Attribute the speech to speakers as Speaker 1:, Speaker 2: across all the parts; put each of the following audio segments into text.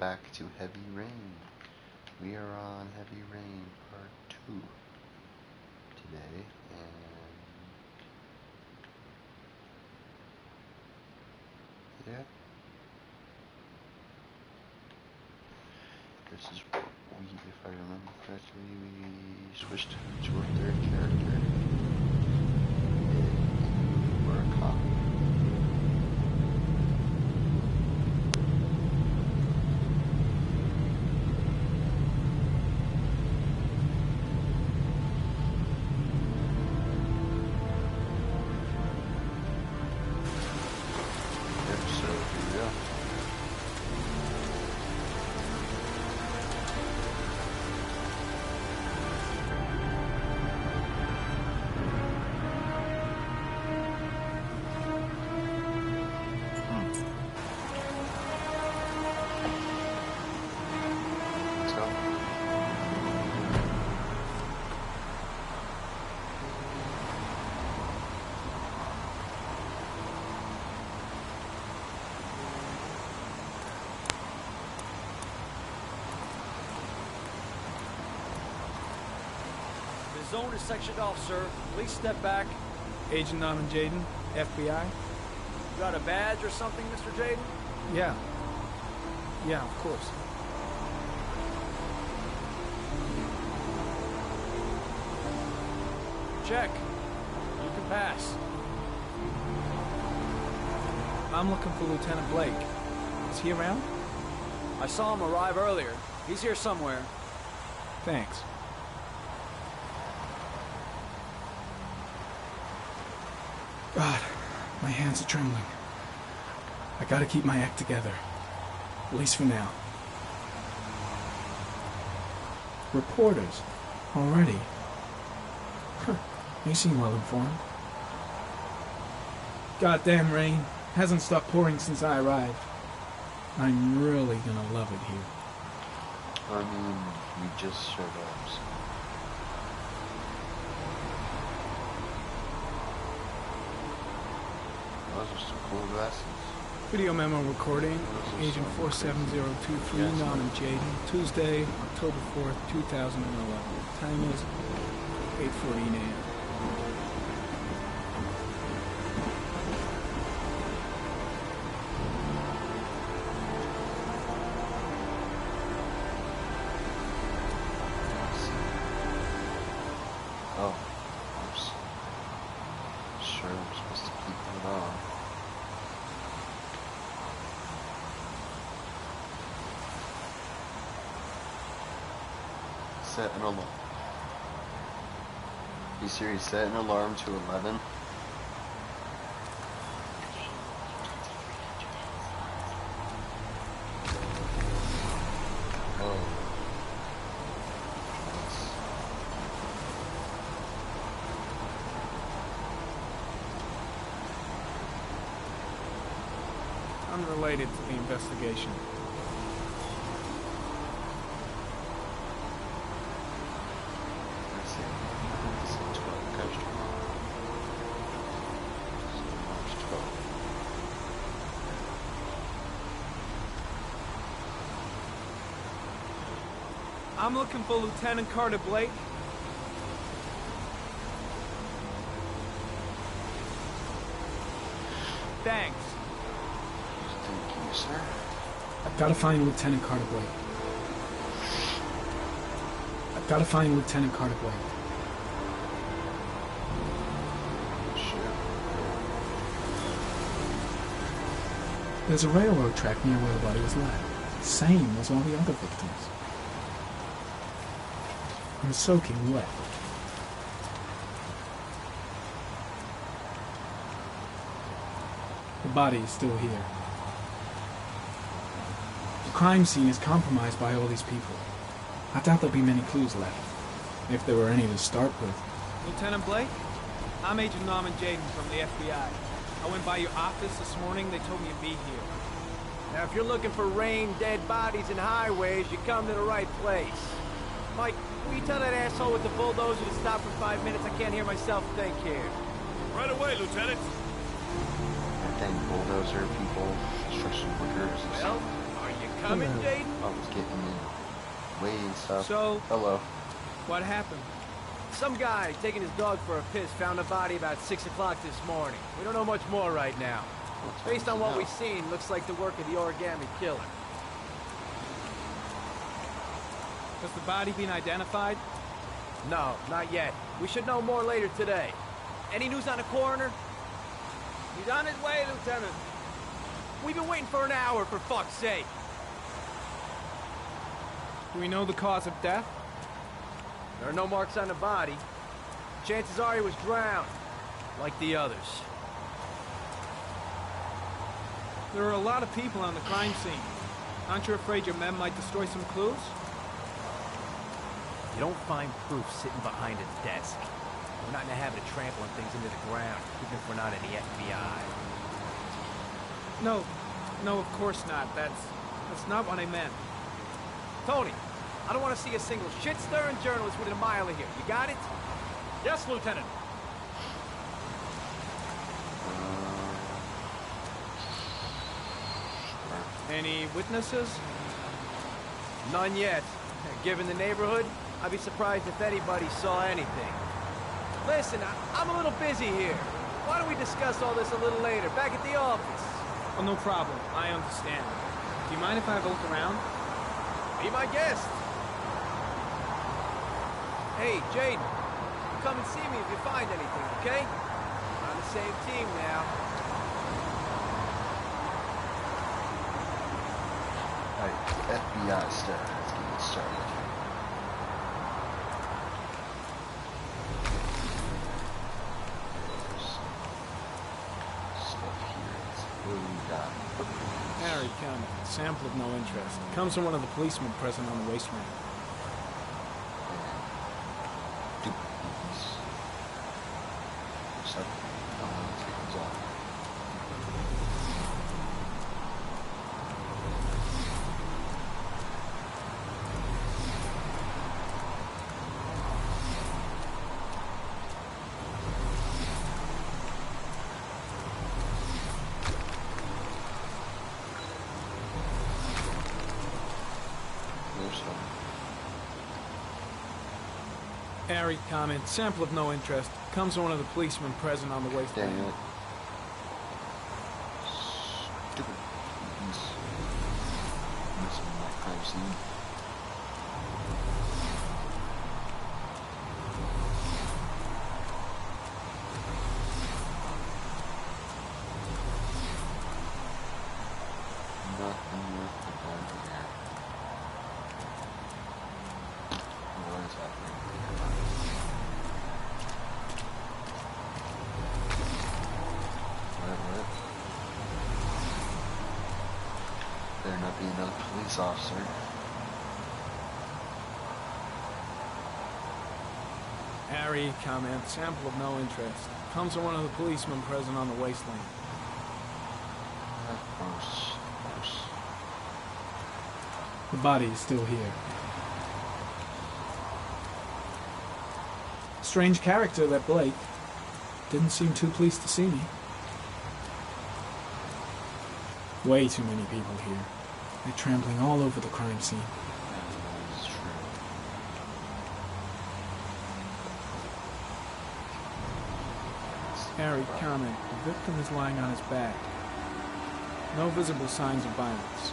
Speaker 1: back to Heavy Rain. We are on Heavy Rain Part 2 today, and yeah, this is what we, if I remember correctly, we switched to our third character. We're a cop.
Speaker 2: The zone is sectioned off, sir. Please step back.
Speaker 3: Agent Norman Jayden, FBI.
Speaker 2: You got a badge or something, Mr. Jayden?
Speaker 3: Yeah. Yeah, of course.
Speaker 2: Check. You can pass.
Speaker 3: I'm looking for Lieutenant Blake. Is he around?
Speaker 2: I saw him arrive earlier. He's here somewhere.
Speaker 3: Thanks. God, my hands are trembling. I gotta keep my act together. At least for now. Reporters? Already? Huh. They seem well informed. Goddamn rain. Hasn't stopped pouring since I arrived. I'm really gonna love it here.
Speaker 1: I mean, we just showed up, so. Those are some cool glasses.
Speaker 3: Video memo recording, Agent 47023, Norman Jayden, Tuesday, October 4th, 2011. Time is 8:14 a.m.
Speaker 1: Oh, oops. Sure, I'm supposed to keep it on. Set an alarm. Be serious, set an alarm to 11. Oh.
Speaker 3: Unrelated to the investigation.
Speaker 1: Let's see. This is 12. Gosh, 12. This is March 12th.
Speaker 3: I'm looking for Lieutenant Carter Blake. Thanks.
Speaker 1: Thank you, sir.
Speaker 3: I've got to find Lieutenant Carter Blake. I've got to find Lieutenant Carter Blake.
Speaker 1: Sure.
Speaker 3: There's a railroad track near where the body was left. Same as all the other victims. I'm soaking wet. The body is still here. The crime scene is compromised by all these people. I doubt there'll be many clues left, if there were any to start with. Lieutenant Blake? I'm Agent Norman Jayden from the FBI. I went by your office this morning. They told me you'd be here.
Speaker 2: Now, if you're looking for rain, dead bodies, and highways, you come to the right place. Mike, will you tell that asshole with the bulldozer to stop for 5 minutes? I can't hear myself think here.
Speaker 4: Right away, Lieutenant.
Speaker 1: And then bulldozer people, construction workers.
Speaker 2: Well, are you Coming, Jaden?
Speaker 1: I was getting in way and stuff.
Speaker 3: So,
Speaker 1: Hello.
Speaker 3: what happened?
Speaker 2: Some guy taking his dog for a piss found a body about 6 o'clock this morning. We don't know much more right now. Based on what we've seen, looks like the work of the origami killer.
Speaker 3: Has the body been identified?
Speaker 2: No, not yet. We should know more later today. Any news on the coroner?
Speaker 3: He's on his way, Lieutenant.
Speaker 2: We've been waiting for an hour, for fuck's sake.
Speaker 3: Do we know the cause of death?
Speaker 2: There are no marks on the body. Chances are he was drowned, like the others.
Speaker 3: There are a lot of people on the crime scene. Aren't you afraid your men might destroy some clues?
Speaker 2: You don't find proof sitting behind a desk. We're not in the habit of trampling things into the ground, even if we're not in the FBI.
Speaker 3: No, of course not. That's not what I meant.
Speaker 2: Tony, I don't want to see a single shit-stirring journalist within a mile of here. You got it? Yes, Lieutenant.
Speaker 3: Any witnesses?
Speaker 2: None yet. Given the neighborhood, I'd be surprised if anybody saw anything. Listen, I'm a little busy here. Why don't we discuss all this a little later, back at the office?
Speaker 3: Oh, no problem. I understand. Do you mind if I have a look around?
Speaker 2: Be my guest. Hey, Jaden, come and see me if you find anything, okay? We're on the same team now.
Speaker 1: Alright, FBI stuff. Let's get it started. There's some stuff here. What do we got?
Speaker 3: Harry Cameron. Sample of no interest. Comes from one of the policemen present on the wasteland.
Speaker 1: Duplicates. Looks like it's off.
Speaker 3: Harry comment. Sample of no interest. Comes from one of the policemen present on the
Speaker 1: Dang
Speaker 3: wasteland.
Speaker 1: it. Stupid piece. Missing my crime scene. Nothing worth the time here. What is happening? What? Better not be another police officer.
Speaker 3: Harry comment. Sample of no interest. Comes from one of the policemen present on the wasteland.
Speaker 1: Of course.
Speaker 3: The body is still here. Strange character, that Blake. Didn't seem too pleased to see me. Way too many people here. They're trampling all over the crime scene.
Speaker 1: That is true.
Speaker 3: Harry comment. The victim is lying on his back. No visible signs of violence.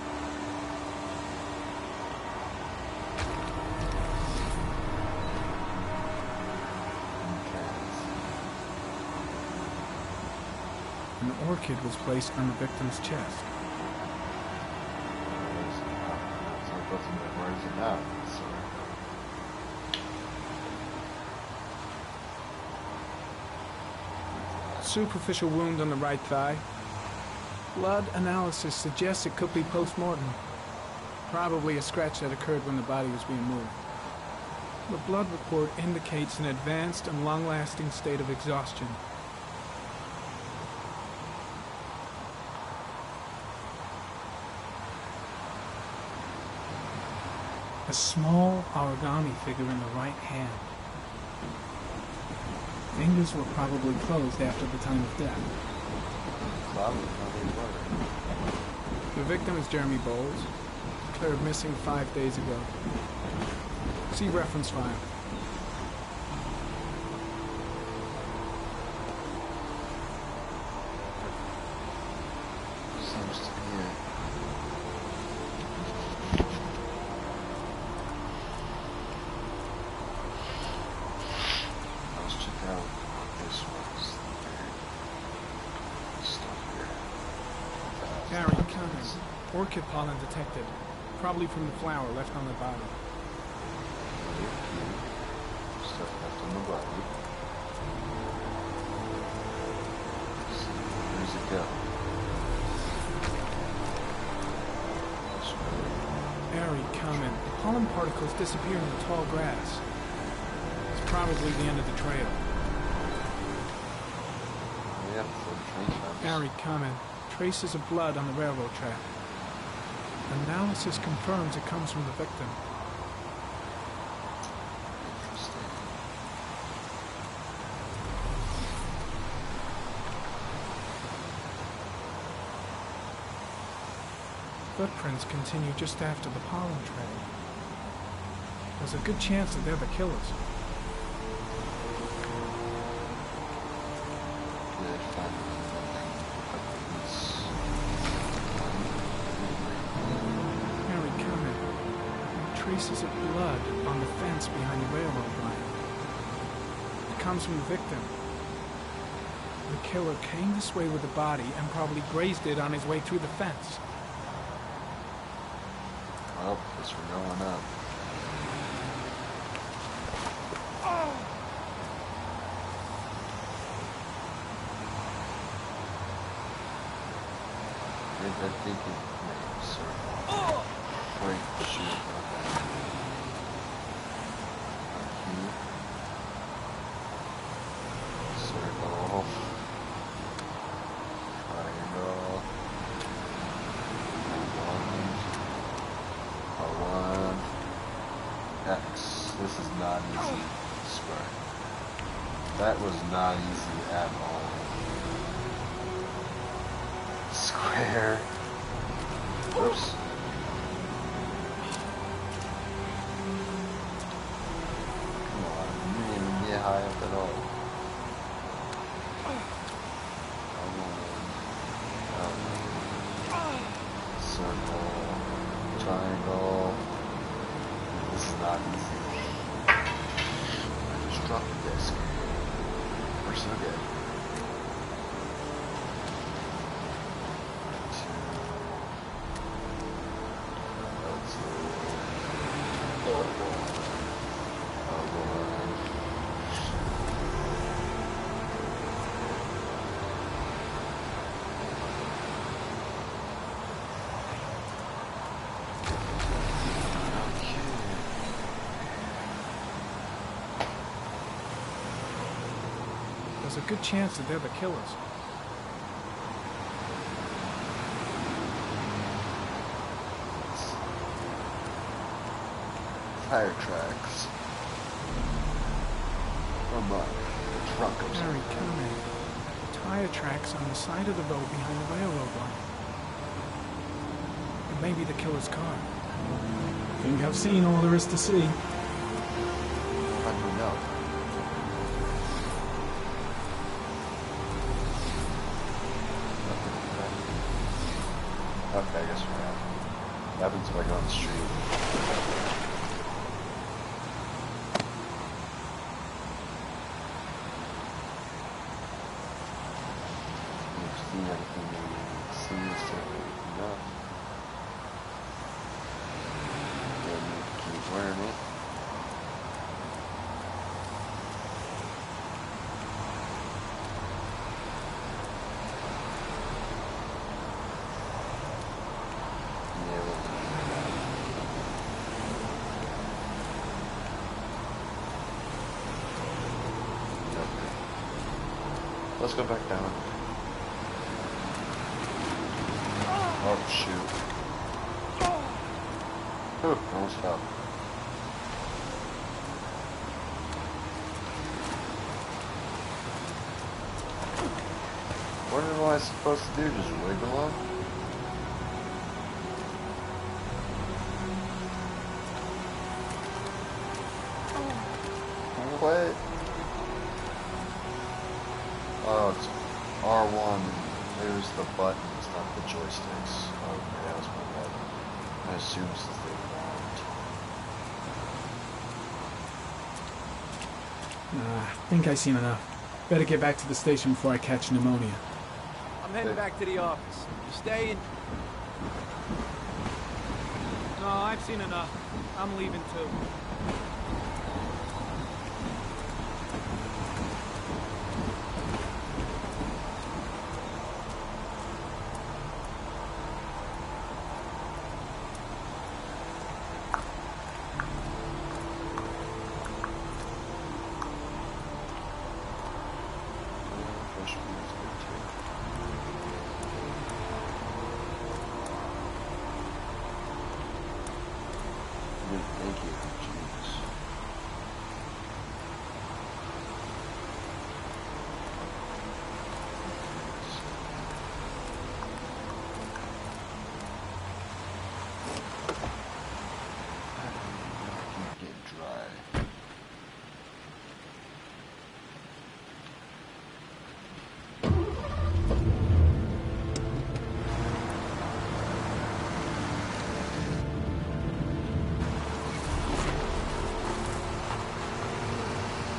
Speaker 3: An orchid was placed on the victim's chest.
Speaker 1: So it doesn't matter where is it now,
Speaker 3: Superficial wound on the right thigh. Blood analysis suggests it could be post-mortem. Probably a scratch that occurred when the body was being moved. The blood report indicates an advanced and long-lasting state of exhaustion. A small origami figure in the right hand. Fingers were probably closed after the time of death.
Speaker 1: Probably how they were.
Speaker 3: The victim is Jeremy Bowles. declared missing 5 days ago. See reference file.
Speaker 1: Seems to be it. Let's check out what this was. Stuff here.
Speaker 3: Gary, comment. Orchid pollen detected. Probably from the flower left on the body.
Speaker 1: Stuff left on the body. Let's see, where's it go? This way.
Speaker 3: Gary, comment. The pollen particles disappear in the tall grass. It's probably the end of the trail.
Speaker 1: Yep, for the train tracks.
Speaker 3: Gary, comment. Traces of blood on the railroad track. Analysis confirms it comes from the victim.
Speaker 1: Interesting.
Speaker 3: Footprints continue just after the pollen trail. There's a good chance that they're the killers.
Speaker 1: Good, finally.
Speaker 3: Harry, comment. Traces of blood on the fence behind the railroad line. It comes from the victim. The killer came this way with the body and probably grazed it on his way through the fence.
Speaker 1: Well, guess we're going up. I think it may circle. Wait, shoot. Okay. Here. Circle. Triangle. One. X. This is not easy. Square. That was not easy at all. Square. Oops. Come on, you didn't even get high up at all. Circle. Triangle. This is not easy. Just drop the disc. We're so good.
Speaker 3: There's a good chance that they're the killers.
Speaker 1: Tire tracks. Or mud. The trunk of
Speaker 3: Harry,
Speaker 1: something.
Speaker 3: comment. Tire tracks on the side of the road behind the railroad line. It may be the killer's car. I think I've seen all there is to see.
Speaker 1: How do we know? Okay, I guess we're out. What happens if I go on the street? We've seen everything we see, so enough. Then keep wearing it. Let's go back down. Oh, shoot. Whew, almost fell. What am I supposed to do? Just wiggle on? What? Oh, it's R1. There's the buttons, not the joysticks. Okay, that was my bad. I assume it's the thing
Speaker 3: I think I've seen enough. Better get back to the station before I catch pneumonia.
Speaker 2: I'm heading back to the office. You staying?
Speaker 3: No, I've seen enough. I'm leaving too.
Speaker 1: Fresh food is good too. Good, thank you. Jeez. Keep getting dry.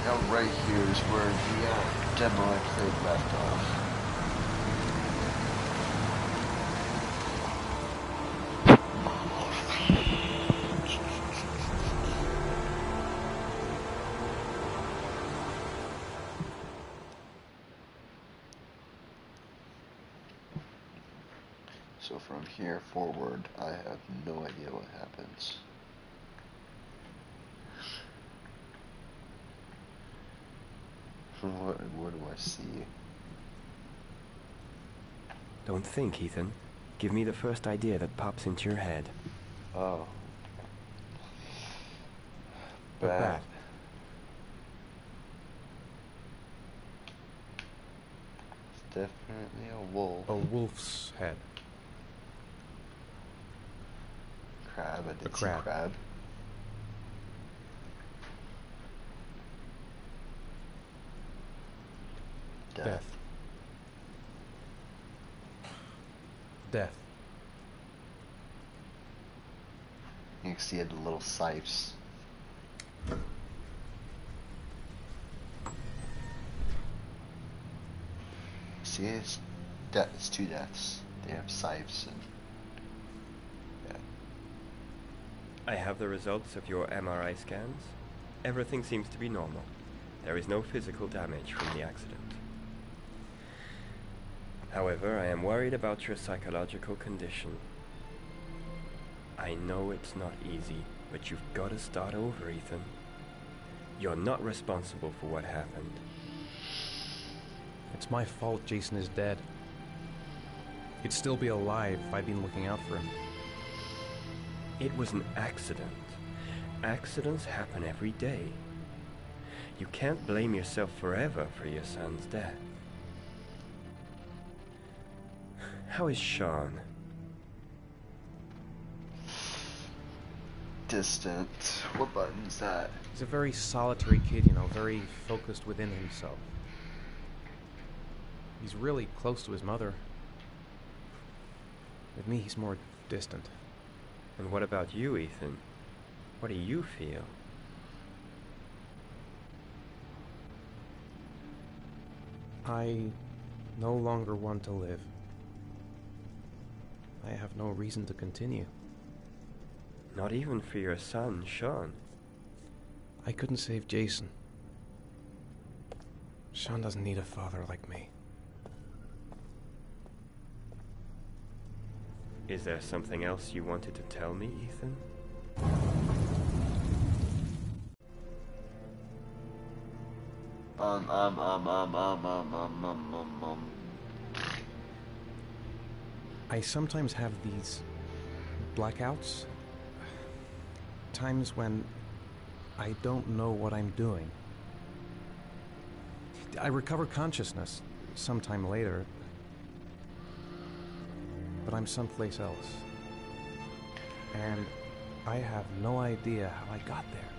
Speaker 1: Now right here is where the demo I played left off. So from here forward, I have no idea what happens. What do I see?
Speaker 5: Don't think, Ethan. Give me the first idea that pops into your head.
Speaker 1: Oh.
Speaker 5: A bat.
Speaker 1: It's definitely a wolf.
Speaker 6: A wolf's head.
Speaker 1: Crab, I did
Speaker 6: A
Speaker 1: see
Speaker 6: crab.
Speaker 1: crab.
Speaker 6: Death. Death.
Speaker 1: You can see it, the little sipes. See, it's two deaths. They have sipes and yeah.
Speaker 5: I have the results of your MRI scans. Everything seems to be normal. There is no physical damage from the accident. However, I am worried about your psychological condition. I know it's not easy, but you've got to start over, Ethan. You're not responsible for what happened.
Speaker 6: It's my fault Jason is dead. He'd still be alive if I'd been looking out for him.
Speaker 5: It was an accident. Accidents happen every day. You can't blame yourself forever for your son's death. How is Sean?
Speaker 1: Distant. What button's that?
Speaker 6: He's a very solitary kid, you know, very focused within himself. He's really close to his mother. With me, he's more distant.
Speaker 5: And what about you, Ethan? What do you feel?
Speaker 6: I no longer want to live. I have no reason to continue.
Speaker 5: Not even for your son, Sean.
Speaker 6: I couldn't save Jason. Sean doesn't need a father like me.
Speaker 5: Is there something else you wanted to tell me, Ethan?
Speaker 6: I sometimes have these blackouts. Times when I don't know what I'm doing. I recover consciousness sometime later, but I'm someplace else. And I have no idea how I got there.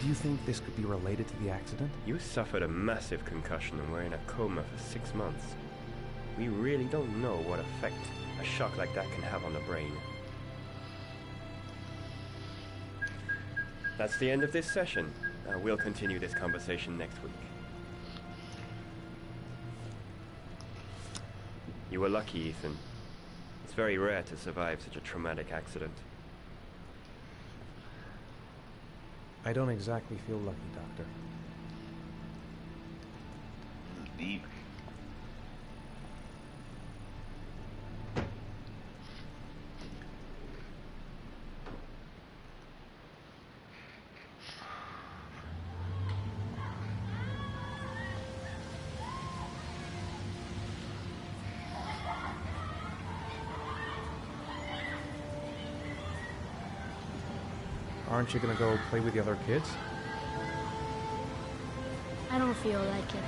Speaker 6: Do you think this could be related to the accident?
Speaker 5: You suffered a massive concussion and were in a coma for 6 months. We really don't know what effect a shock like that can have on the brain. That's the end of this session. We'll continue this conversation next week. You were lucky, Ethan. It's very rare to survive such a traumatic accident.
Speaker 6: I don't exactly feel lucky, Doctor.
Speaker 1: Deep.
Speaker 6: Aren't you gonna go play with the other kids?
Speaker 7: I don't feel like it.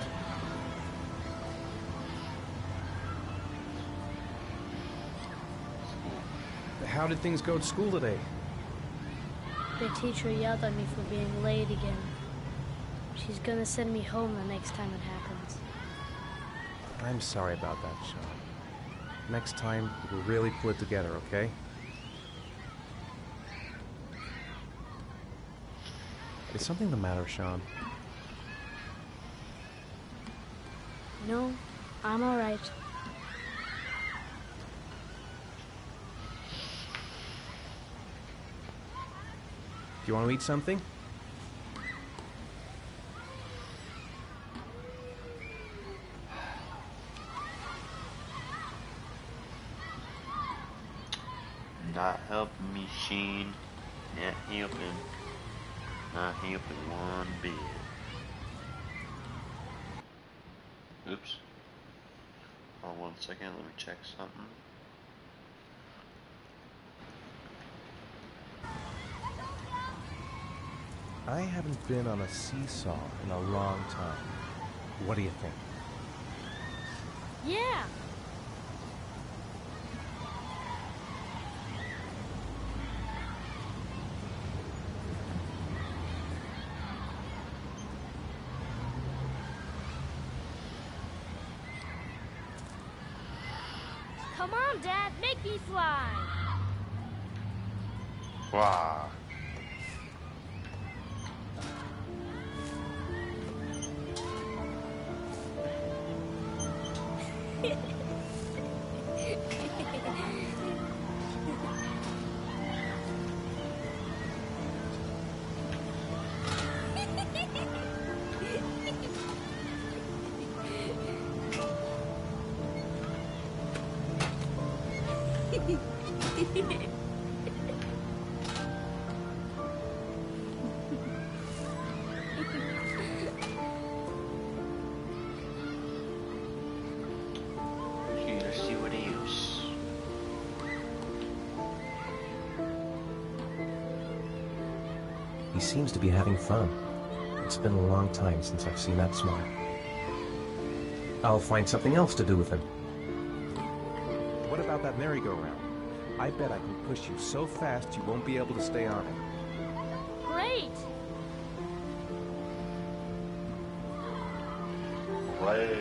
Speaker 6: How did things go at school today?
Speaker 7: The teacher yelled at me for being late again. She's gonna send me home the next time it happens.
Speaker 6: I'm sorry about that, Sean. Next time, we'll really pull it together, okay? Is something the matter, Sean?
Speaker 7: No, I'm alright.
Speaker 6: Do you want to eat something?
Speaker 1: Not helping me, Sheen. Not helping. Not helping one bit. Oops. Hold on 1 second, let me check something.
Speaker 6: I haven't been on a seesaw in a long time. What do you think?
Speaker 7: Yeah! Come on, Dad, make me fly!
Speaker 1: Wow. Let's see what else.
Speaker 6: He seems to be having fun. It's been a long time since I've seen that smile. I'll find something else to do with him. What about that merry-go-round? I bet I can push you so fast you won't be able to stay on it.
Speaker 7: Great!
Speaker 1: Right.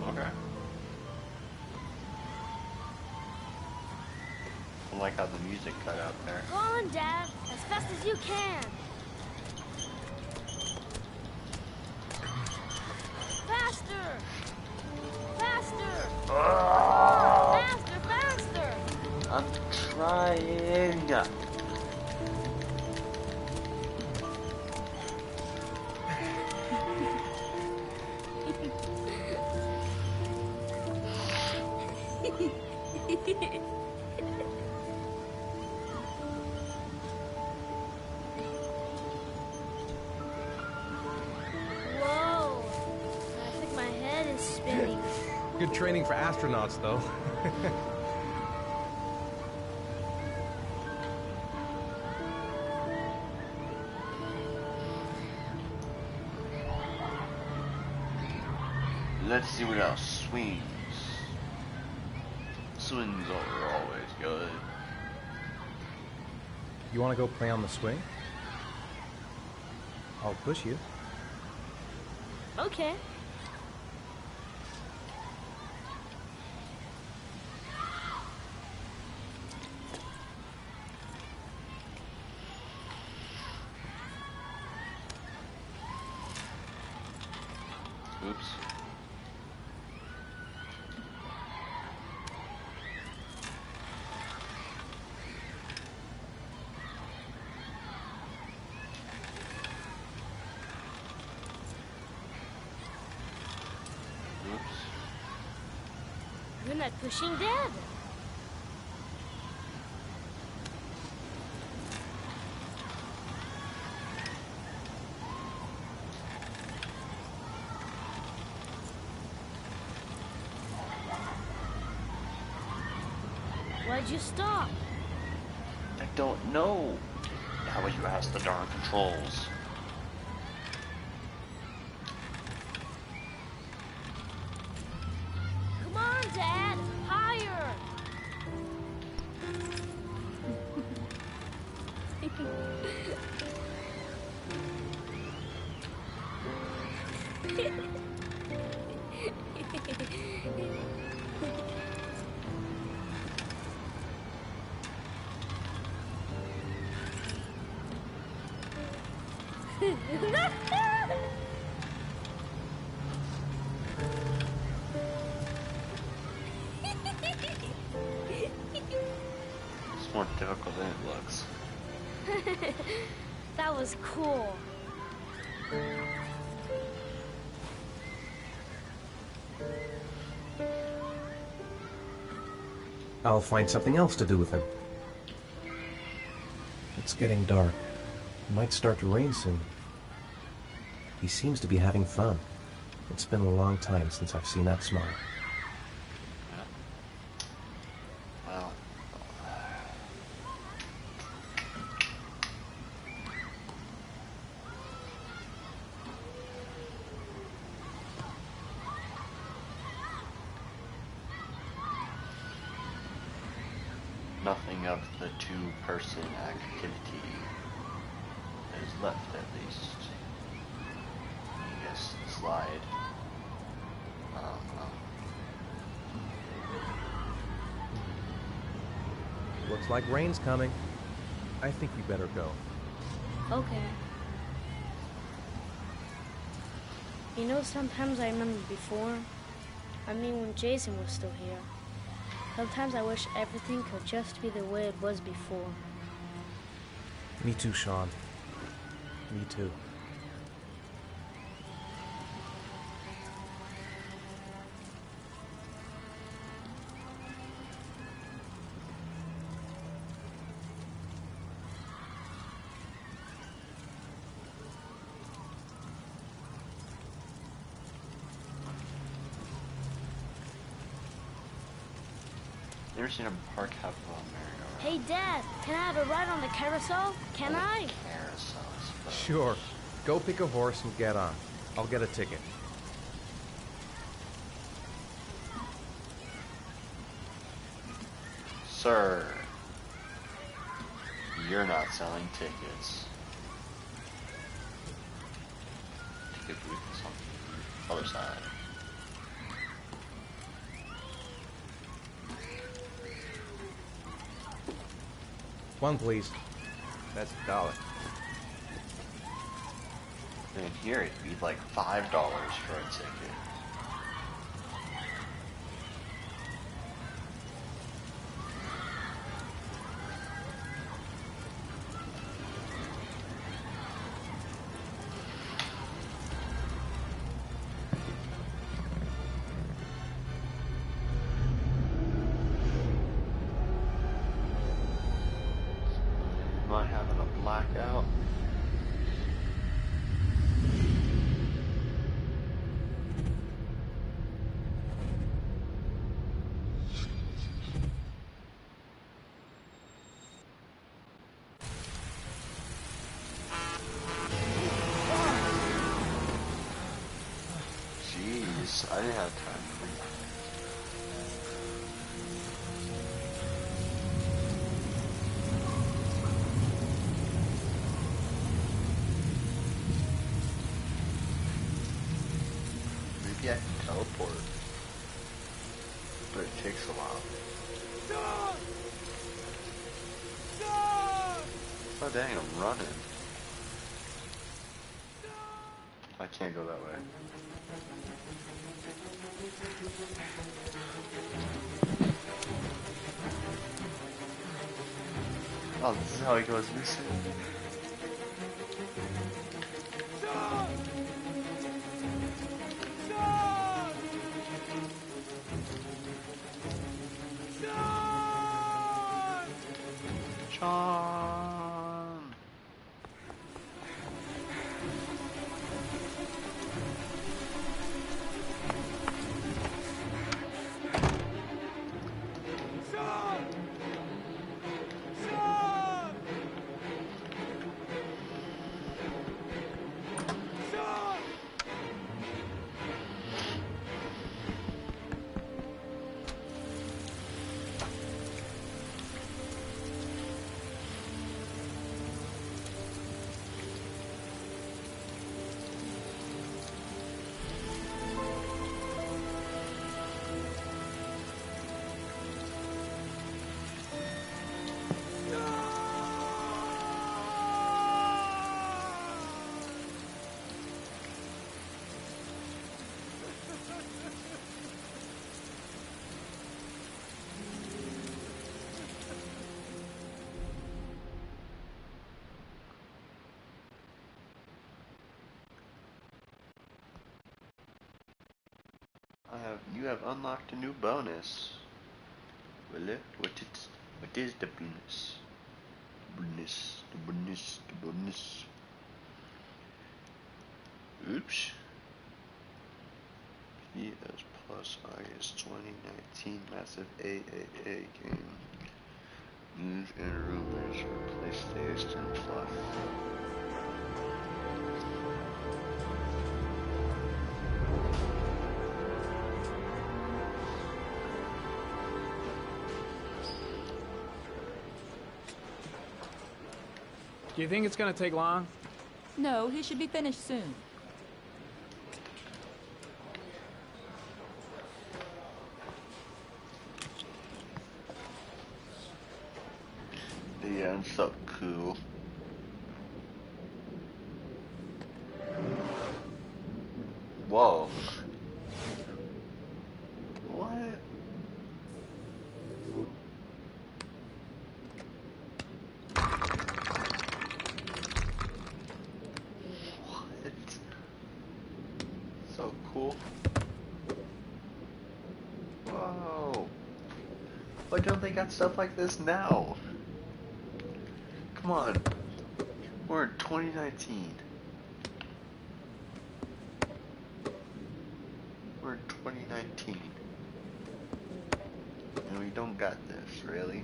Speaker 1: Okay. I like how the music cut out there.
Speaker 7: Go on, Dad, as fast as you can. Faster! Faster! Faster, faster!
Speaker 1: I'm trying.
Speaker 7: Whoa! I think my head is spinning.
Speaker 6: Good training for astronauts, though.
Speaker 1: Let's see what else. Swings. swings are always good.
Speaker 6: You want to go play on the swing? I'll push you.
Speaker 7: Okay.
Speaker 1: Oops.
Speaker 7: You're not pushing Dad. Why'd you stop?
Speaker 8: I don't know. How will you ask the darn controls?
Speaker 7: Come on, Dad! Higher!
Speaker 1: It's more difficult than it looks.
Speaker 7: That was cool.
Speaker 6: I'll find something else to do with him. It's getting dark. It might start to rain soon. He seems to be having fun. It's been a long time since I've seen that smile.
Speaker 1: Well, nothing of the two-person activity is left, at least. I guess slide. I don't know.
Speaker 6: Looks like rain's coming. I think we better go.
Speaker 7: Okay. You know, sometimes I remember before. I mean, when Jason was still here. Sometimes I wish everything could just be the way it was before.
Speaker 6: Me too, Sean. Me too.
Speaker 1: You ever seen a park have a merry-go-round?
Speaker 7: Hey, Dad, can I have a ride on the carousel? Can I?
Speaker 1: Carousel, I suppose.
Speaker 6: Sure. Go pick a horse and get on. I'll get a ticket.
Speaker 1: Sir, you're not selling tickets. Ticket booth is on the other side.
Speaker 6: One, please.
Speaker 5: That's $1.
Speaker 1: And here it'd be like $5 for a ticket. Am I having a blackout? Jeez, I didn't have time for teleport. But it takes a while. Oh dang, I'm running. I can't go that way. Oh, this is how he goes missing. John! You have unlocked a new bonus. Will it? What is the bonus? The bonus. Oops. PS Plus August 2019 Massive AAA game. News and rumors for PlayStation Plus.
Speaker 3: Do you think it's gonna take long?
Speaker 9: No, he should be finished soon.
Speaker 1: Yeah, it's so cool. Whoa. What? So cool. Whoa. Why don't they got stuff like this now? Come on. We're in 2019. We're in 2019. And we don't got this, really?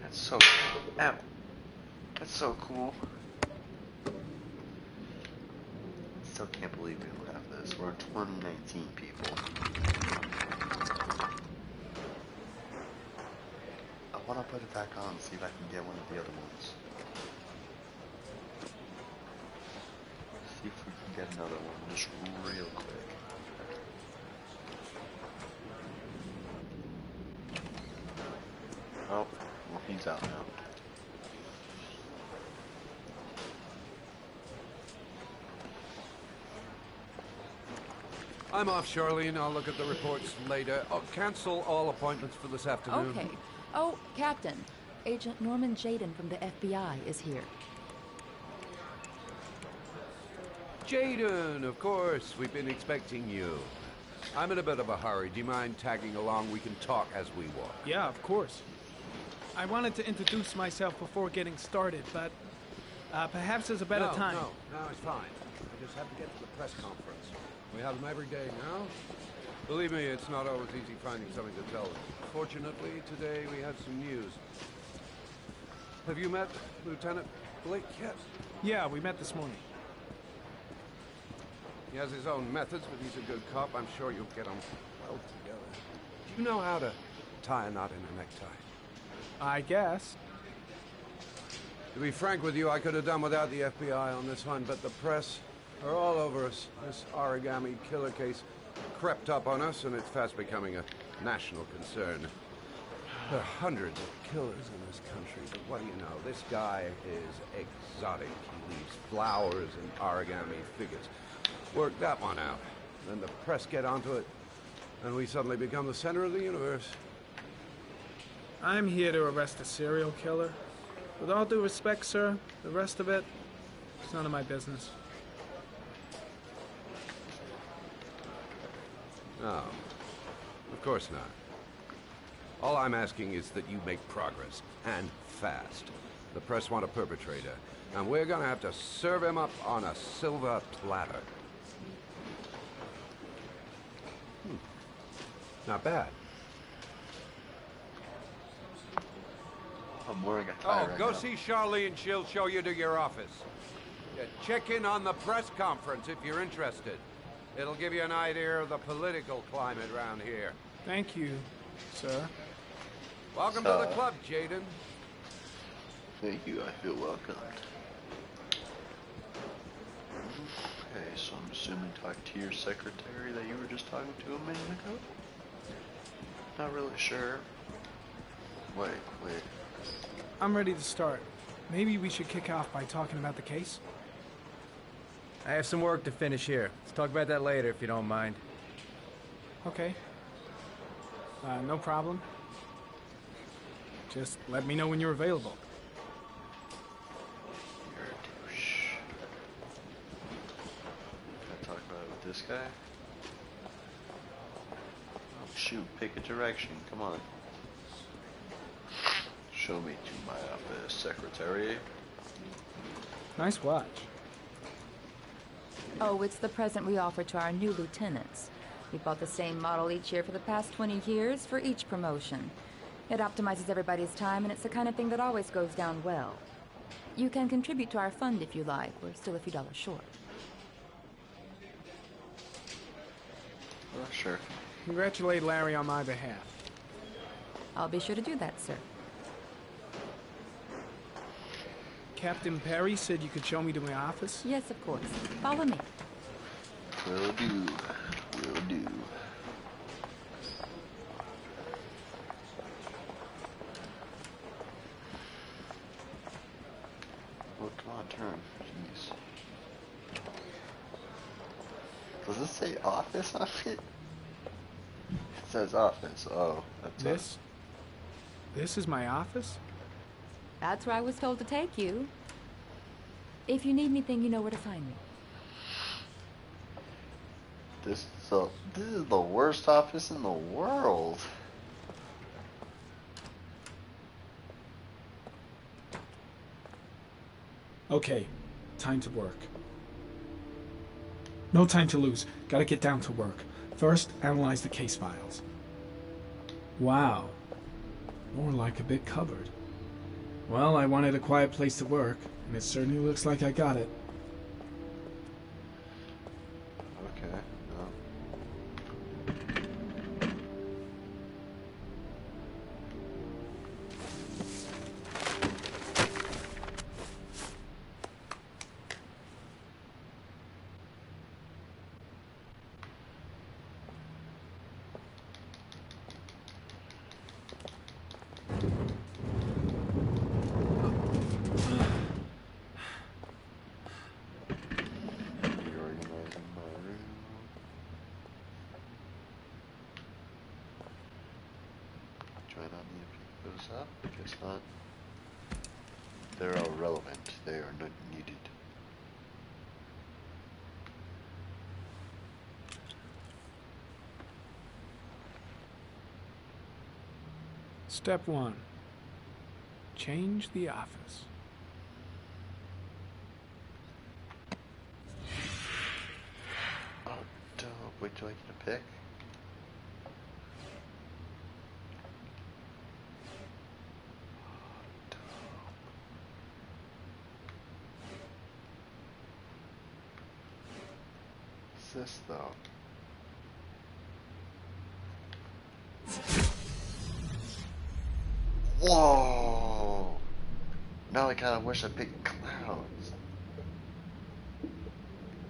Speaker 1: That's so cool. Ow. That's so cool. Still can't believe we don't have this. We're in 2019, people. I want to put it back on and see if I can get one of the other ones. See if we can get another one just real quick. Oh, well, he's out now.
Speaker 10: I'm off, Charlene. I'll look at the reports later. I'll cancel all appointments for this afternoon.
Speaker 9: Okay. Oh, Captain. Agent Norman Jayden from the FBI is here.
Speaker 10: Jayden, of course. We've been expecting you. I'm in a bit of a hurry. Do you mind tagging along? We can talk as we walk.
Speaker 3: Yeah, of course. I wanted to introduce myself before getting started, but perhaps there's a better time.
Speaker 10: No, it's fine. I just have to get to the press conference. We have them every day now. Believe me, it's not always easy finding something to tell them. Fortunately, today we had some news. Have you met Lieutenant Blake yet?
Speaker 3: Yeah, we met this morning.
Speaker 10: He has his own methods, but he's a good cop. I'm sure you'll get on well together. Do you know how to tie a knot in a necktie?
Speaker 3: I guess.
Speaker 10: To be frank with you, I could have done without the FBI on this one, but the press are all over us. This origami killer case crept up on us, and it's fast becoming a national concern. There are hundreds of killers in this country, but what do you know? This guy is exotic. He leaves flowers and origami figures. Work that one out. Then the press get onto it, and we suddenly become the center of the universe.
Speaker 3: I'm here to arrest a serial killer. With all due respect, sir, the rest of it, it's none of my business.
Speaker 10: No, of course not. All I'm asking is that you make progress, and fast. The press want a perpetrator, and we're gonna have to serve him up on a silver platter. Not bad.
Speaker 1: I'm wearing a tie right
Speaker 10: go
Speaker 1: now.
Speaker 10: see Charlene. She'll show you to your office. Check in on the press conference if you're interested. It'll give you an idea of the political climate around here.
Speaker 3: Thank you, sir.
Speaker 10: Welcome to the club, Jaden.
Speaker 1: Thank you, I feel welcomed. Okay, so I'm assuming talk to your secretary that you were just talking to a minute ago? Not really sure. Wait.
Speaker 3: I'm ready to start. Maybe we should kick off by talking about the case?
Speaker 2: I have some work to finish here. Let's talk about that later if you don't mind.
Speaker 3: Okay. No problem. Just let me know when you're available.
Speaker 1: You're a douche. Can I talk about it with this guy? Oh shoot, pick a direction, come on. Show me to my office, secretary.
Speaker 3: Nice watch.
Speaker 9: Oh, it's the present we offer to our new lieutenants. We bought the same model each year for the past 20 years for each promotion. It optimizes everybody's time, and it's the kind of thing that always goes down well. You can contribute to our fund if you like. We're still a few dollars short.
Speaker 1: Oh, sure.
Speaker 3: Congratulate Larry on my behalf.
Speaker 9: I'll be sure to do that, sir.
Speaker 3: Captain Perry said you could show me to my office?
Speaker 9: Yes, of course. Follow me.
Speaker 1: Will do. Will do. Oh, come on, turn. Jeez. Does it say office on it? It says office. Oh, that's
Speaker 3: This is my office?
Speaker 9: That's where I was told to take you. If you need anything, you know where to find me.
Speaker 1: This is the worst office in the world.
Speaker 3: Okay, time to work. No time to lose. Gotta get down to work. First, analyze the case files. Wow. More like a big cupboard. Well, I wanted a quiet place to work, and it certainly looks like I got it.
Speaker 1: Okay, no. Reorganizing my room. Join on the goes up? Guess not. They're irrelevant. They are not needed.
Speaker 3: Step 1. Change the office.
Speaker 1: Oh, dope. Wait, do I get a pick? What's this, though? Whoa! Now I kind of wish I picked clouds.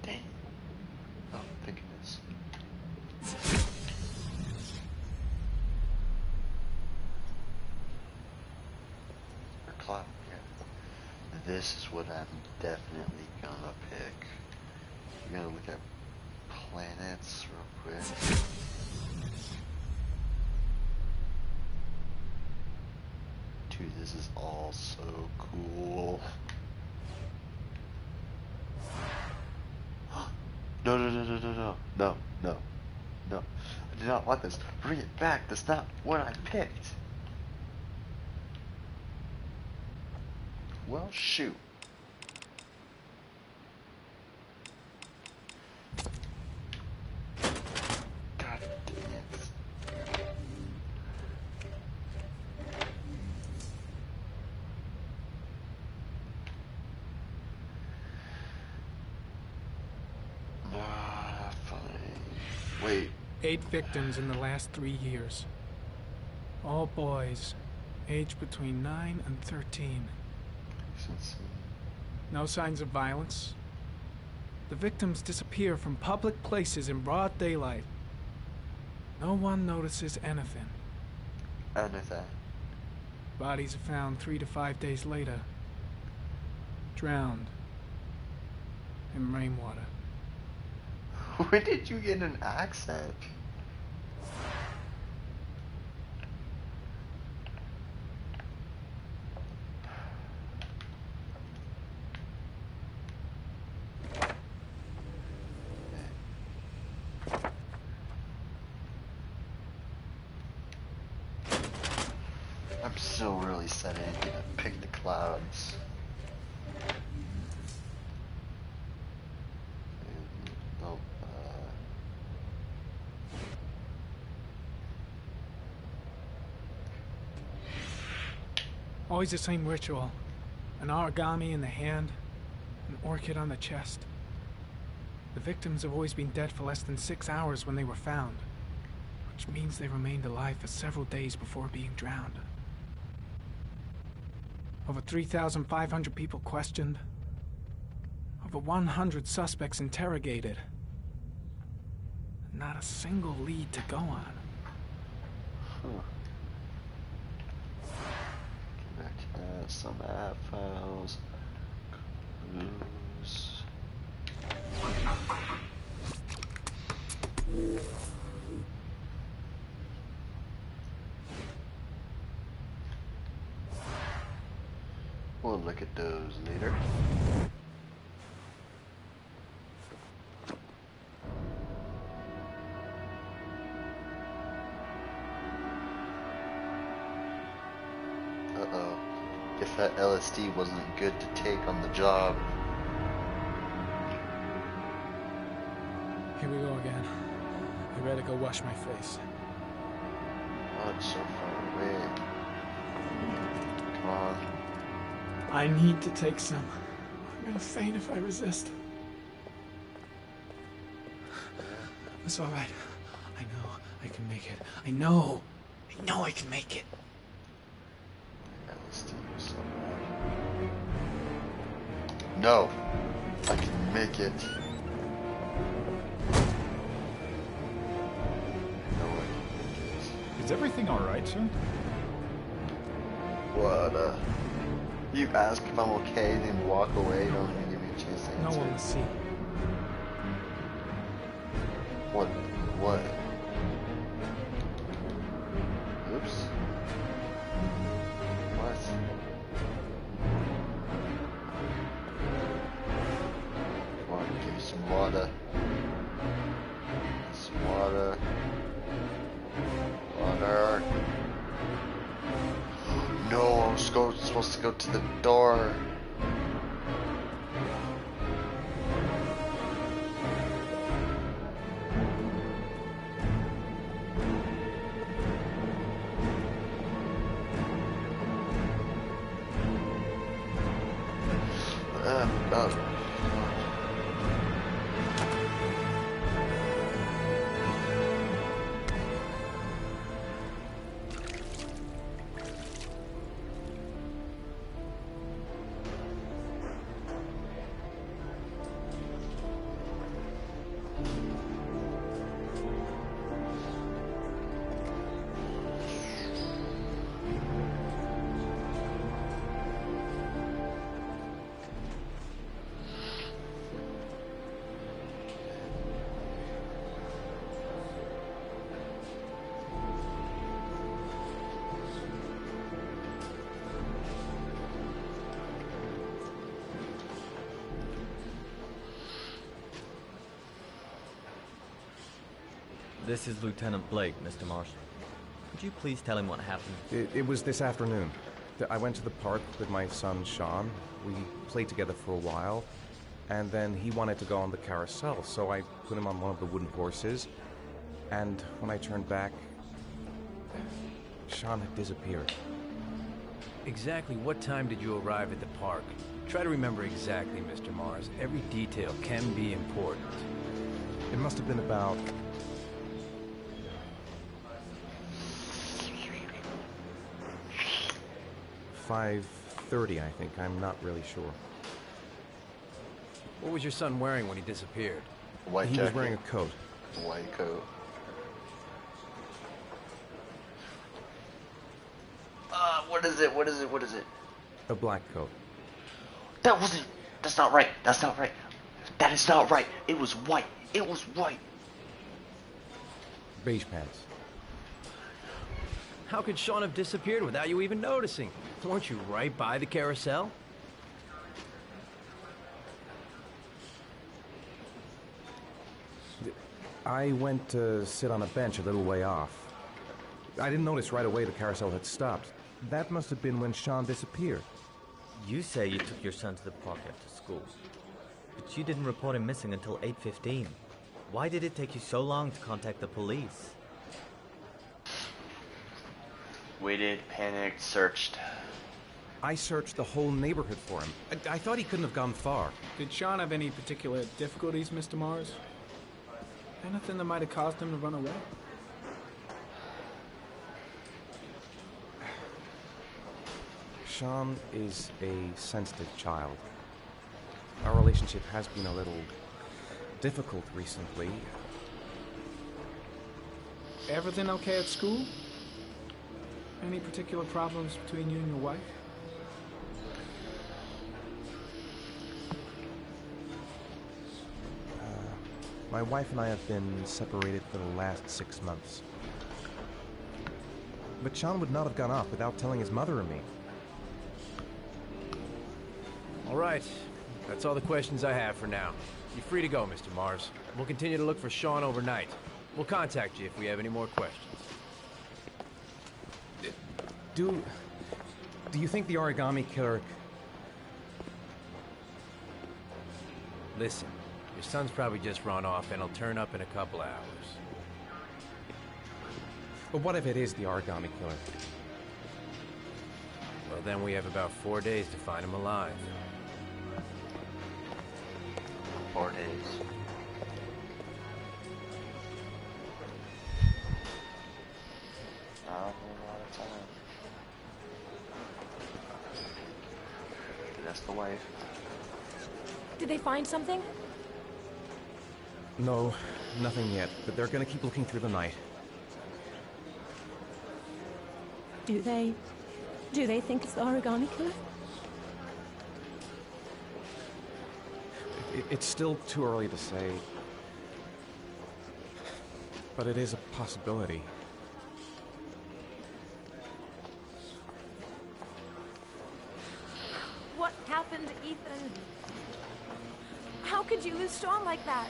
Speaker 1: Dang. Oh, thank goodness. Or cloud, yeah. This is what I'm definitely gonna pick. We're gonna look at planets real quick. Dude, this is all so cool. No, no, no, no, no, no, no, no, no. I do not want this. Bring it back. That's not what I picked. Well, shoot. God damn it. Fine. Wait.
Speaker 3: 8 victims in the last 3 years. All boys, aged between 9 and 13. No signs of violence. The victims disappear from public places in broad daylight. No one notices anything.
Speaker 1: Anything.
Speaker 3: Bodies are found 3 to 5 days later. Drowned. In rainwater.
Speaker 1: Where did you get an accent? I'm still really sad I didn't get to pick the clouds. Oh,
Speaker 3: Always the same ritual. An origami in the hand, an orchid on the chest. The victims have always been dead for less than 6 hours when they were found, which means they remained alive for several days before being drowned. Over 3,500 people questioned. Over 100 suspects interrogated. Not a single lead to go on.
Speaker 1: huh. Connect some app files. Clues. We'll look at those later. Uh-oh. Guess that LSD wasn't good to take on the job.
Speaker 3: Here we go again. I better go wash my face.
Speaker 1: Oh, it's so far away. Come on.
Speaker 3: I need to take some. I'm gonna faint if I resist. It's all right. I know I can make it. I know I can make it.
Speaker 1: LSD or something. No, I can make it. No, I can make it.
Speaker 11: Is everything all right, sir?
Speaker 1: What, you ask if I'm okay, then walk away, don't even give me a chance to answer.
Speaker 3: No one will see.
Speaker 1: What? What? Oops. What? Come on, give me some water. Some water. Water. No, I was supposed to go to the door.
Speaker 11: This is Lieutenant Blake, Mr. Marsh. Could you please tell him what happened?
Speaker 6: It was this afternoon. I went to the park with my son, Sean. We played together for a while, and then he wanted to go on the carousel, so I put him on one of the wooden horses, and when I turned back, Sean had disappeared.
Speaker 2: Exactly what time did you arrive at the park? Try to remember exactly, Mr. Mars. Every detail can be important.
Speaker 6: It must have been about 5:30, I think. I'm not really sure.
Speaker 2: What was your son wearing when he disappeared?
Speaker 1: White
Speaker 6: He
Speaker 1: jacket.
Speaker 6: was wearing a coat.
Speaker 1: A white coat. What is it? What is it? What is it?
Speaker 6: A black coat.
Speaker 8: That wasn't... That's not right. That's not right. That is not right. It was white. It was white.
Speaker 6: Beige pants.
Speaker 2: How could Sean have disappeared without you even noticing? Weren't you right by the carousel?
Speaker 6: I went to sit on a bench a little way off. I didn't notice right away the carousel had stopped. That must have been when Sean disappeared.
Speaker 11: You say you took your son to the park after school, but you didn't report him missing until 8:15. Why did it take you so long to contact the police?
Speaker 8: Waited, panicked, searched.
Speaker 6: I searched the whole neighborhood for him. I thought he couldn't have gone far.
Speaker 3: Did Sean have any particular difficulties, Mr. Mars? Anything that might have caused him to run away?
Speaker 6: Sean is a sensitive child. Our relationship has been a little difficult recently.
Speaker 3: Everything okay at school? Any particular problems between you and your wife?
Speaker 6: My wife and I have been separated for the last 6 months. But Sean would not have gone off without telling his mother and me.
Speaker 2: All right. That's all the questions I have for now. You're free to go, Mr. Mars. We'll continue to look for Sean overnight. We'll contact you if we have any more questions.
Speaker 6: Do you think the origami killer...
Speaker 2: Listen, your son's probably just run off and he'll turn up in a couple hours.
Speaker 6: But what if it is the origami killer?
Speaker 2: Well, then we have about 4 days to find him alive.
Speaker 1: 4 days. Not a whole lot of time. That's the wife.
Speaker 12: Did they find something?
Speaker 6: No, nothing yet, but they're gonna keep looking through the night.
Speaker 12: Do they think it's the origami killer?
Speaker 6: It's still too early to say, but it is a possibility.
Speaker 12: What happened, Ethan? How could you lose Sean like that?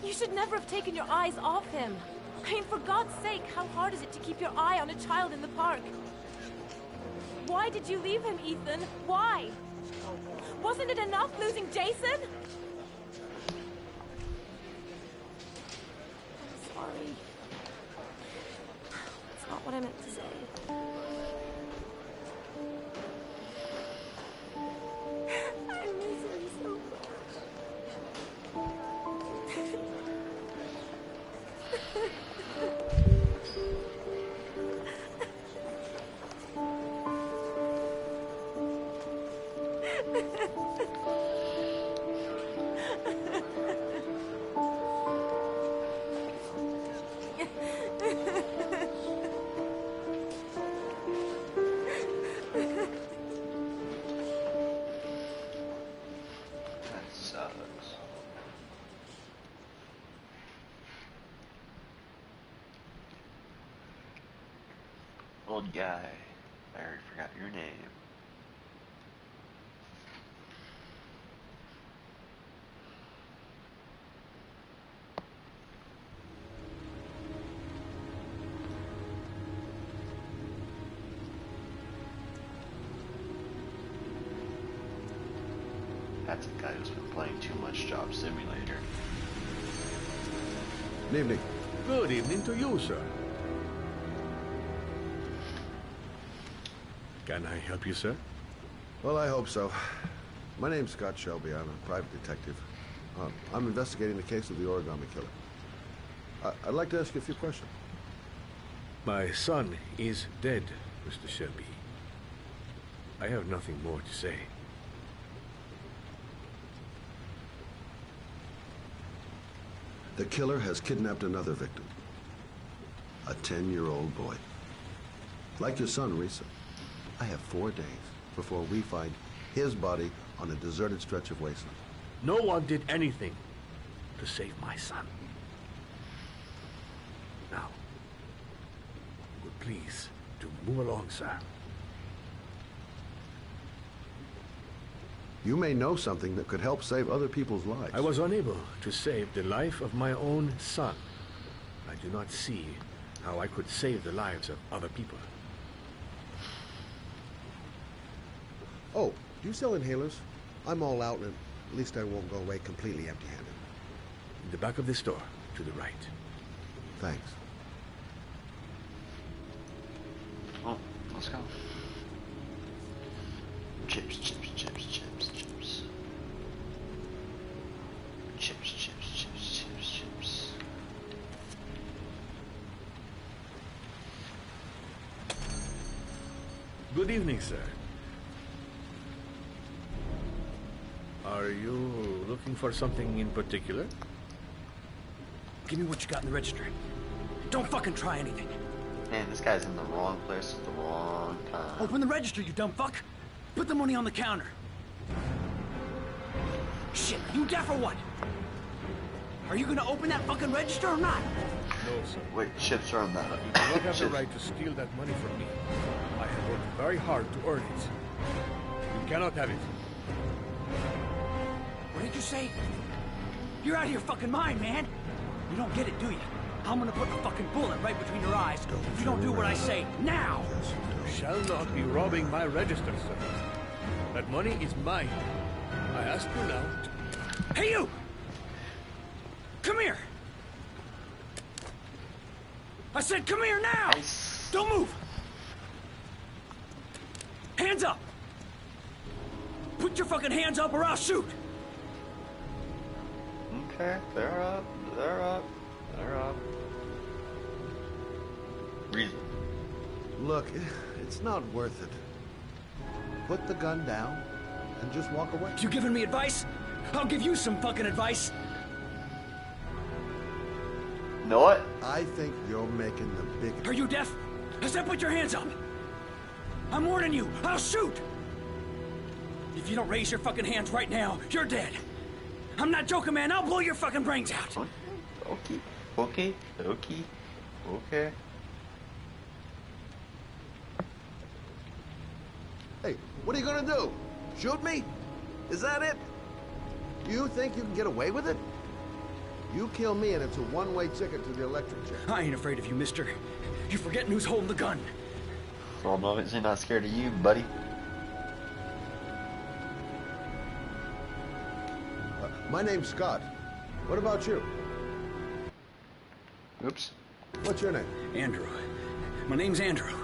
Speaker 12: You should never have taken your eyes off him. I mean, for God's sake, how hard is it to keep your eye on a child in the park? Why did you leave him, Ethan? Why? Wasn't it enough losing Jason? I'm sorry. It's not what I meant to say. I miss him so
Speaker 1: That sucks. Old guy. I already forgot your name. That's a guy who's been playing too much Job Simulator.
Speaker 10: Good evening.
Speaker 4: Good evening to you, sir. Can I help you, sir?
Speaker 10: Well, I hope so. My name's Scott Shelby. I'm a private detective. I'm investigating the case of the origami killer. I'd like to ask you a few questions.
Speaker 4: My son is dead, Mr. Shelby. I have nothing more to say.
Speaker 10: The killer has kidnapped another victim. A 10-year-old boy. Like your son, Risa. I have 4 days before we find his body on a deserted stretch of wasteland.
Speaker 4: No one did anything to save my son. Now, would please to move along, sir.
Speaker 10: You may know something that could help save other people's lives.
Speaker 4: I was unable to save the life of my own son. I do not see how I could save the lives of other people.
Speaker 10: Oh, do you sell inhalers? I'm all out, and at least I won't go away completely empty-handed.
Speaker 4: In the back of the store, to the right.
Speaker 10: Thanks.
Speaker 1: Oh, let's go. Chips, chips, chips, chips, chips. Chips, chips, chips, chips, chips.
Speaker 4: Good evening, sir. Are you looking for something in particular?
Speaker 13: Give me what you got in the register. Don't fucking try anything.
Speaker 1: Man, this guy's in the wrong place at the wrong time.
Speaker 13: Open the register, you dumb fuck. Put the money on the counter. Shit, you deaf or what? Are you gonna open that fucking register or not?
Speaker 4: No, sir.
Speaker 1: Wait, chips are on that.
Speaker 4: You do not have the right to steal that money from me. I have worked very hard to earn it. You cannot have it.
Speaker 13: What did you say? You're out of your fucking mind, man. You don't get it, do you? I'm gonna put a fucking bullet right between your eyes if you don't do what I say now.
Speaker 4: You shall not be robbing my register, sir. That money is mine. I ask you now to...
Speaker 13: Hey, you! Come here! I said come here now! Don't move! Hands up! Put your fucking hands up or I'll shoot!
Speaker 1: Okay, they're up, they're up, they're up. Reason.
Speaker 10: Look, it's not worth it. Put the gun down and just walk away.
Speaker 13: You giving me advice? I'll give you some fucking advice.
Speaker 1: Know what?
Speaker 10: I think you're making the big...
Speaker 13: Are you deaf? I said put your hands up. I'm warning you. I'll shoot. If you don't raise your fucking hands right now, you're dead. I'm not joking, man. I'll blow your fucking brains out.
Speaker 1: Okay, okay, okay, okay.
Speaker 10: Hey, what are you gonna do? Shoot me? Is that it? You think you can get away with it? You kill me and it's a one-way ticket to the electric chair.
Speaker 13: I ain't afraid of you, mister. You're forgetting who's holding the gun.
Speaker 1: For a moment, he's not scared of you, buddy.
Speaker 10: My name's Scott. What about you?
Speaker 1: Oops.
Speaker 10: What's your name?
Speaker 13: Andrew. My name's Andrew.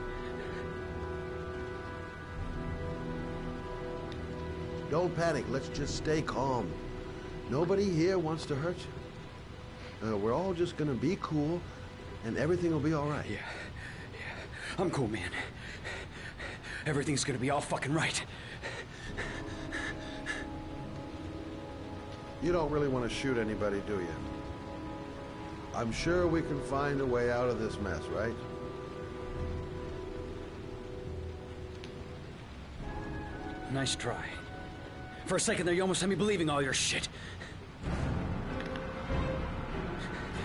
Speaker 10: Don't panic. Let's just stay calm. Nobody here wants to hurt you. We're all just gonna be cool, and everything will be all right.
Speaker 13: Yeah. I'm cool, man. Everything's gonna be all fucking right.
Speaker 10: You don't really want to shoot anybody, do you? I'm sure we can find a way out of this mess, right?
Speaker 13: Nice try. For a second there, you almost had me believing all your shit.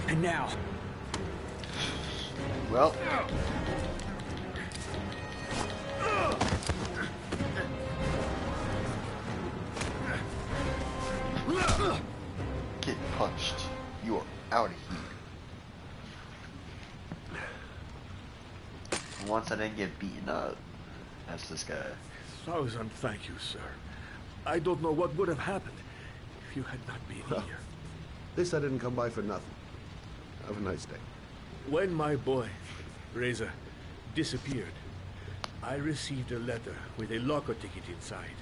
Speaker 13: And now...
Speaker 1: Well... Get punched. You are out of here. Once I didn't get beaten up, that's this guy.
Speaker 4: 1,000 thank you, sir. I don't know what would have happened if you had not been here.
Speaker 10: This I didn't come by for nothing. Have a nice day.
Speaker 4: When my boy, Reza, disappeared, I received a letter with a locker ticket inside.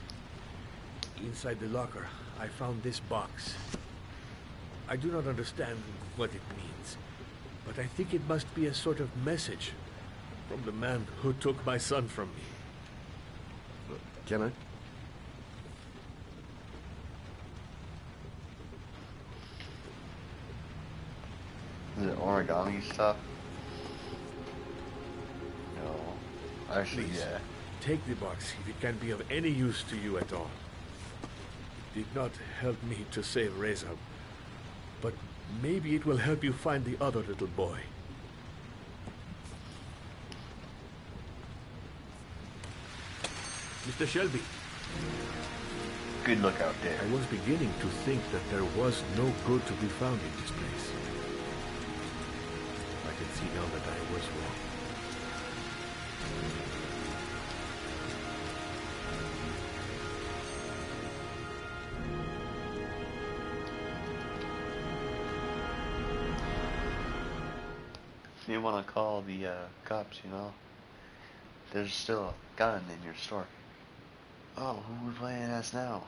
Speaker 4: Inside the locker, I found this box. I do not understand what it means, but I think it must be a sort of message from the man who took my son from me.
Speaker 10: Can I?
Speaker 1: Is it origami stuff? No. Actually,
Speaker 4: Please,
Speaker 1: yeah.
Speaker 4: take the box if it can be of any use to you at all. It did not help me to save Reza, but maybe it will help you find the other little boy. Mr. Shelby.
Speaker 1: Good look out there.
Speaker 4: I was beginning to think that there was no good to be found in this place. I can see now that I was wrong.
Speaker 1: You want to call the cops, you know? There's still a gun in your store. Oh, who are we playing as now?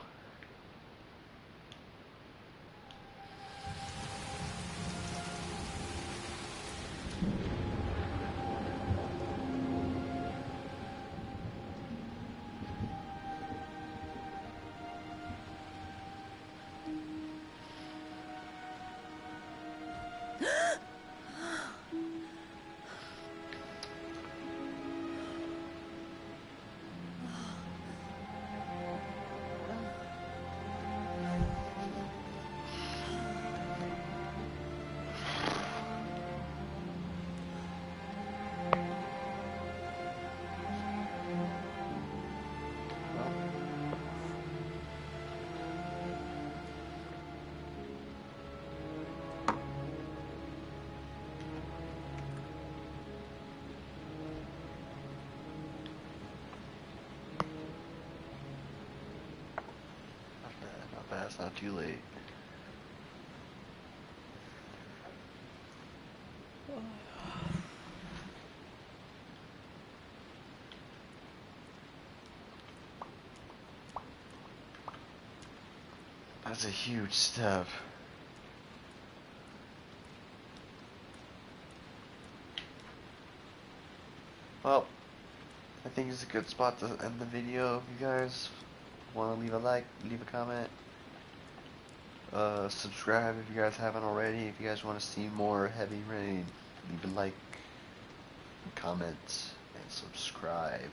Speaker 1: It's not too late. That's a huge step. Well, I think it's a good spot to end the video. If you guys want to leave a like, leave a comment. Subscribe if you guys haven't already. If you guys want to see more Heavy Rain, leave a like, comment, and subscribe.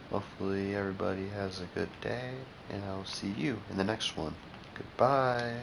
Speaker 1: Hopefully everybody has a good day, and I'll see you in the next one. Goodbye.